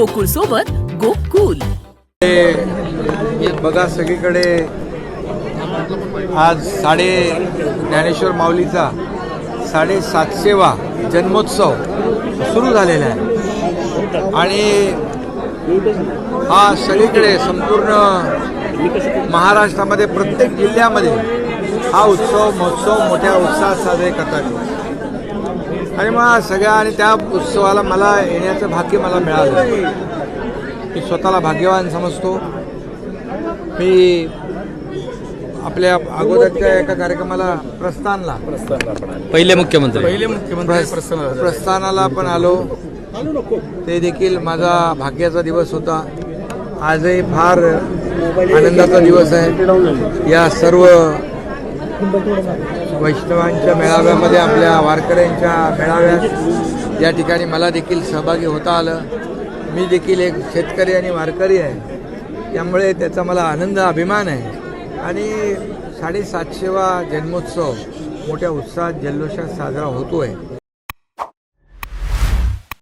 गोकुळ सोबत गोकुल. बघा सगळीकडे आज ज्ञानेश्वर माऊलीचा 750वा जन्मोत्सव सुरू झालेला आहे आणि हा सगळीकडे संपूर्ण महाराष्ट्रामध्ये प्रत्येक जिल्ह्यामध्ये हा महोत्सव मोठ्या उत्साहात साजरे करतात आणि मग आणि त्या उत्सवाला मला येण्याचं भाग्य मला मिळालं. मी स्वतःला भाग्यवान समजतो. मी आपल्या अगोदरच्या एका कार्यक्रमाला पहिले मुख्यमंत्री प्रस्थानाला पण आलो. ते देखील माझा भाग्याचा दिवस होता. आजही फार आनंदाचा दिवस आहे. या सर्व वैष्णवांच्या मेळाव्यामध्ये आपल्या वारकऱ्यांच्या मेळाव्यात या ठिकाणी मला देखील सहभागी होता आलं. मी देखील एक शेतकरी आणि वारकरी आहे, त्यामुळे त्याचा मला आनंद अभिमान आहे. आणि 750वा जन्मोत्सव मोठ्या उत्साहात जल्लोषात साजरा होतो आहे.